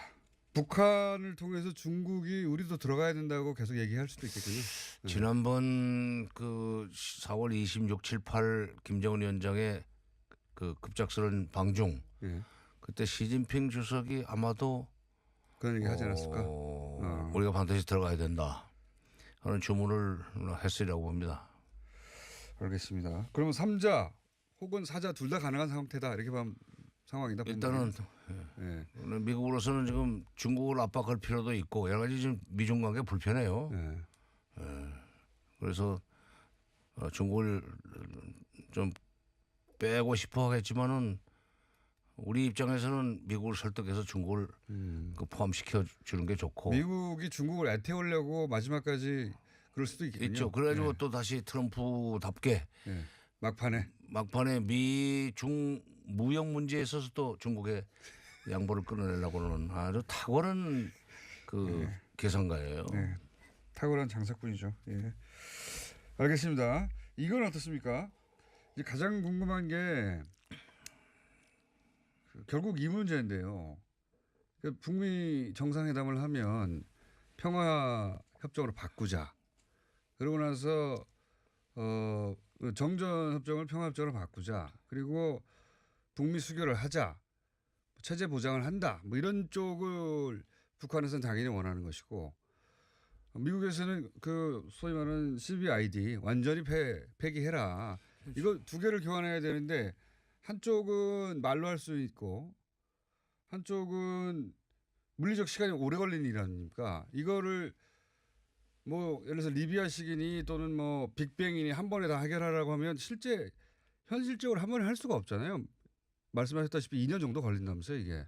북한을 통해서 중국이 우리도 들어가야 된다고 계속 얘기할 수도 있겠군요. 지난번 그 4월 26, 7, 8 김정은 위원장의 그 급작스러운 방중 예. 그때 시진핑 주석이 아마도 그런 얘기 하지 않았을까? 우리가 반드시 들어가야 된다 하는 주문을 했으리라고 봅니다. 알겠습니다. 그러면 3자 혹은 4자 둘 다 가능한 상태다 이렇게 보면 상황이다. 일단은 예. 미국으로서는 지금 중국을 압박할 필요도 있고 여러 가지 지금 미중 관계 불편해요. 예. 그래서 중국을 좀 빼고 싶어 하겠지만은 우리 입장에서는 미국을 설득해서 중국을 그 포함시켜 주는 게 좋고 미국이 중국을 애태우려고 마지막까지 그럴 수도 있겠군요. 있죠. 그래가지고 예. 또 다시 트럼프답게 예. 막판에 미중 무역 문제에 있어서 또 중국의 양보를 끊어내려고는 아주 탁월한 그 계산가예요. 네. 탁월한 장사꾼이죠. 예. 알겠습니다. 이건 어떻습니까? 이제 가장 궁금한 게 결국 이 문제인데요. 북미 정상회담을 하면 평화 협정으로 바꾸자. 그러고 나서 정전 협정을 평화 협정으로 바꾸자. 그리고 북미 수교를 하자. 체제 보장을 한다. 뭐 이런 쪽을 북한에서는 당연히 원하는 것이고 미국에서는 그 소위 말하는 CBID 완전히 폐기해라. 이거 두 개를 교환해야 되는데 한쪽은 말로 할 수 있고 한쪽은 물리적 시간이 오래 걸리는 일 아닙니까? 이거를 뭐 예를 들어서 리비아식이니 또는 뭐 빅뱅이니 한 번에 다 해결하라고 하면 현실적으로 한 번에 할 수가 없잖아요. 말씀하셨다시피 2년 정도 걸린다면서요, 이게.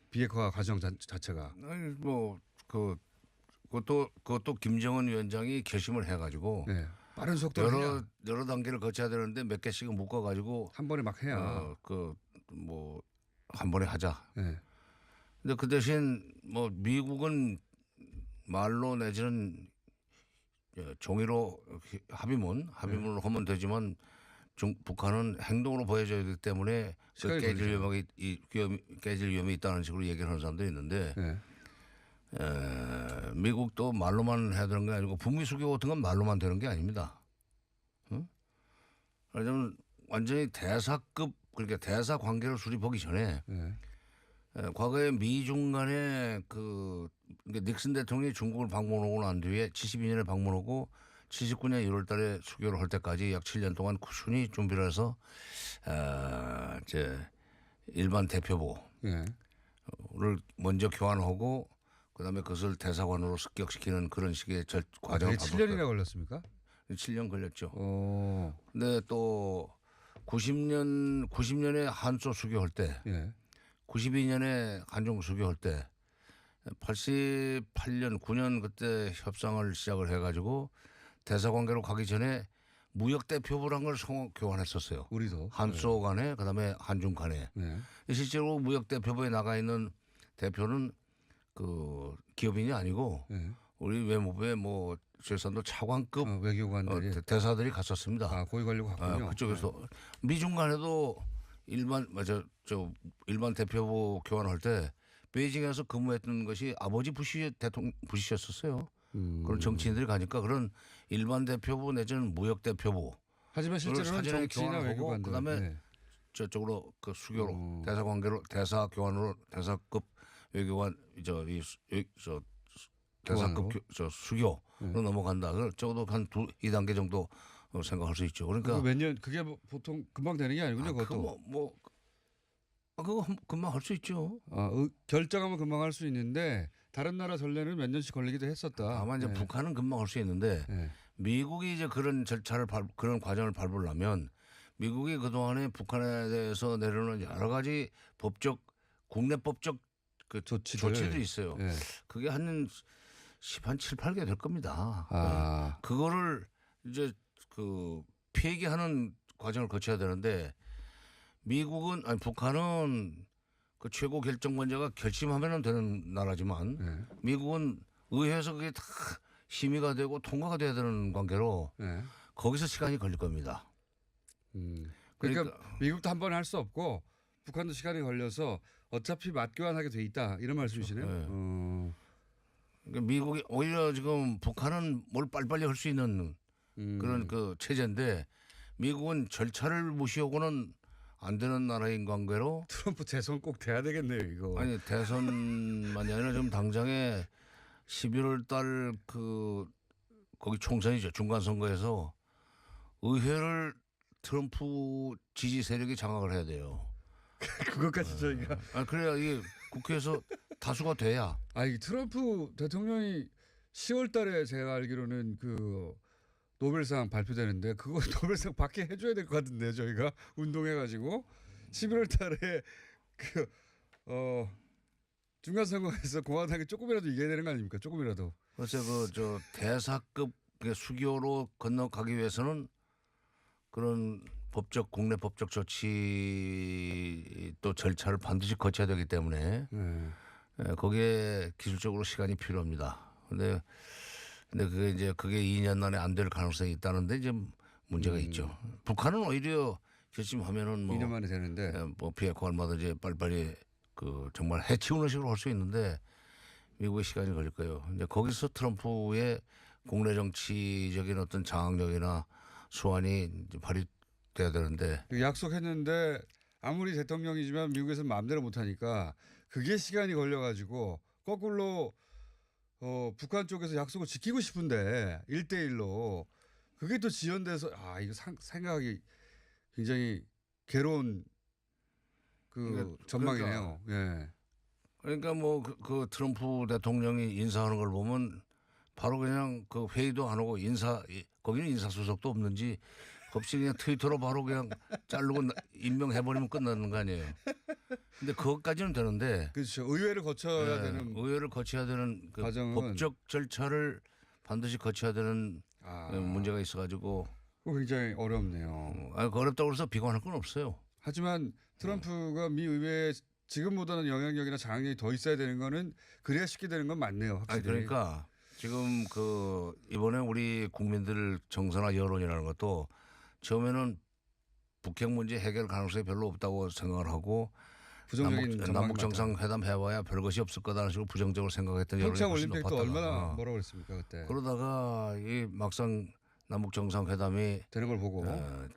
비핵화 과정 자체가. 아니 뭐 그것도 김정은 위원장이 결심을 해가지고 네. 빠른 속도로 여러 단계를 거쳐야 되는데 몇 개씩은 묶어가지고 한 번에 막 해야. 뭐 한 번에 하자. 네. 근데 그 대신 뭐 미국은 말로 내지는 종이로 합의문으로 하면 되지만 북한은 행동으로 보여줘야 되기 때문에 깨질 위험이 있다는 식으로 얘기를 하는 사람도 있는데 네. 미국도 말로만 해야 되는 게 아니고 북미 수교 같은 건 말로만 되는 게 아닙니다. 왜냐하면 완전히 대사급 그러니까 대사 관계를 수립하기 전에 네. 과거에 미중 간에 그러니까 닉슨 대통령이 중국을 방문하고 난 뒤에 72년에 방문하고 79년 1월 달에 수교를 할 때까지 약 7년 동안 꾸준히 준비를 해서 이제 일반 대표부 네. 먼저 교환하고 그다음에 그것을 대사관으로 습격시키는 그런 식의 과정을 그게 7년이나 걸렸습니까? 7년 걸렸죠. 어, 근데 또 90년에 한소 수교할 때, 예. 92년에 한중 수교할 때, 88년, 9년 그때 협상을 시작을 해가지고 대사관계로 가기 전에 무역 대표부란 걸 교환했었어요. 우리도 한소 간에 그다음에 한중 간에. 네. 실제로 무역 대표부에 나가 있는 대표는 그 기업인이 아니고 네. 우리 외무부의 뭐 최선도 차관급 외교관들이 대사들이 갔었습니다. 고위 관료 갔군요. 그쪽에서 미중 간에도 일반 대표부 교환할 때 베이징에서 근무했던 것이 아버지 부시였었어요. 그런 정치인들이 가니까 그런 일반 대표부 내지는 무역 대표부 하지만 실제로는 사전에 정치나 교환하고 외교관들. 그다음에 네. 저쪽으로 그 수교로 대사 관계로 대사 교환으로 대사급 외교관 대사급 수교로 넘어간다. 그걸 적어도 한 2단계 정도 생각할 수 있죠. 그러니까 몇 년 그게 뭐 보통 금방 되는 게 아니군요. 그것도 그거 금방 할 수 있죠. 결정하면 금방 할 수 있는데 다른 나라 전례는 몇 년씩 걸리기도 했었다. 다만 이제 네. 북한은 금방 할 수 있는데 네. 미국이 이제 그런 그런 과정을 밟으려면 미국이 그동안에 북한에 대해서 내려놓은 여러 가지 국내법적 그 조치들이 있어요. 네. 그게 한 7, 8개 될 겁니다. 아. 그거를 이제 그 폐기하는 과정을 거쳐야 되는데 북한은 그 최고 결정권자가 결심하면 되는 나라지만 네. 미국은 의회에서 그게 다 심의가 되고 통과가 돼야 되는 관계로 네. 거기서 시간이 걸릴 겁니다. 그러니까 미국도 한 번에 할 수 없고 북한도 시간이 걸려서 어차피 맞교환하게 돼 있다 이런 말씀이시네요. 네. 그러니까 미국이 오히려 지금 북한은 뭘 빨리빨리 할 수 있는 그런 그 체제인데 미국은 절차를 무시하고는 안 되는 나라인 관계로 트럼프 재선 꼭 돼야 되겠네요 이거. 아니 대선만이 아니라 지금 당장에 11월 달 그 거기 총선이죠. 중간 선거에서 의회를 트럼프 지지 세력이 장악을 해야 돼요. 그것까지 저희가. 그래야 이게 국회에서 다수가 돼야. 이 트럼프 대통령이 10월 달에 제가 알기로는 그 노벨상 발표되는데 그거 노벨상 받게 해줘야 될 것 같은데요 저희가 운동해가지고 11월 달에 중간 선거에서 공화당이 조금이라도 이겨야 되는 거 아닙니까? 조금이라도. 그래서 저 대사급 수교로 건너가기 위해서는 그런 국내 법적 조치 또 절차를 반드시 거쳐야 되기 때문에 거기에 기술적으로 시간이 필요합니다. 근데 그게 2년 안에 안 될 가능성이 있다는데 이제 문제가 있죠. 북한은 오히려 결심하면은 2년 만에 되는데 뭐 비핵화 얼마든지 빨리빨리 그 정말 해치우는 식으로 할 수 있는데 미국의 시간이 걸릴 거예요. 이제 거기서 트럼프의 국내 정치적인 어떤 장악력이나 수완이 이제 발휘돼야 되는데 약속했는데 아무리 대통령이지만 미국에서는 마음대로 못하니까 그게 시간이 걸려가지고 거꾸로 북한 쪽에서 약속을 지키고 싶은데 1대1로 그게 또 지연돼서 이거 생각하기 굉장히 괴로운 전망이네요. 그러니까 뭐 그 트럼프 대통령이 인사하는 걸 보면 바로 그냥 그 회의도 안 하고 거기는 인사수석도 없는지 없이 그냥 트위터로 바로 그냥 자르고 임명해버리면 끝나는 거 아니에요. 근데 그것까지는 되는데. 그렇죠. 의회를 거쳐야 되는. 의회를 거쳐야 되는 그 과정은 법적 절차를 반드시 거쳐야 되는 문제가 있어가지고. 굉장히 어렵네요. 어렵다고 해서 비관할 건 없어요. 하지만 트럼프가 미 의회에 지금보다는 영향력이나 장악력이 더 있어야 되는 거는 그래야 쉽게 되는 건 맞네요. 확실히. 그러니까 지금 이번에 우리 국민들 정서나 여론이라는 것도 처음에는 북핵 문제 해결 가능성이 별로 없다고 생각을 하고 남북 정상회담 해봐야 별것이 없을 거다는 식으로 부정적으로 생각했던 여론이 평창 훨씬 올림픽도 높았다가 얼마나 뭐라고 그랬습니까 그때. 그러다가 이 막상 남북 정상회담이 되는 걸 보고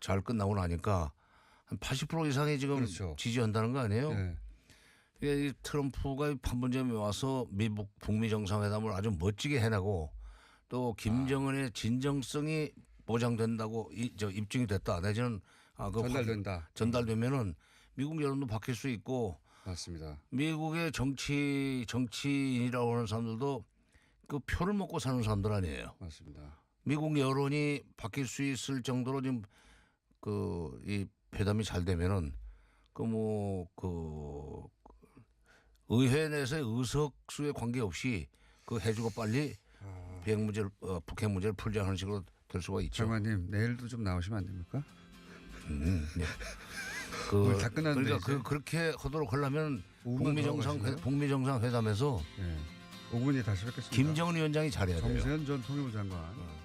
잘 끝나고 나니까 한 80% 이상이 지금 그렇죠. 지지한다는 거 아니에요? 네. 이 트럼프가 판문점에 와서 북미 정상회담을 아주 멋지게 해내고 또 김정은의 진정성이 보장된다고 입증이 됐다. 내지는 전달된다. 전달되면은 미국 여론도 바뀔 수 있고 맞습니다. 미국의 정치인이라고 하는 사람들도 그 표를 먹고 사는 사람들 아니에요. 맞습니다. 미국 여론이 바뀔 수 있을 정도로 지금 그 이 회담이 잘 되면은 의회 내에서의 의석수에 관계없이 그 해주고 빨리 비핵 문제를 북핵 문제를 풀자는 식으로 될 수가 있죠. 장관님 내일도 좀 나오시면 안 됩니까? 네. 오늘 다 끝났는데 그러니까 이제. 그렇게 하도록 하려면 오후만 더 가시나요? 북미 정상 회담에서 네. 5분이 다시 뵙겠습니다. 김정은 위원장이 잘해야 돼요. 정세현 전 통일부 장관.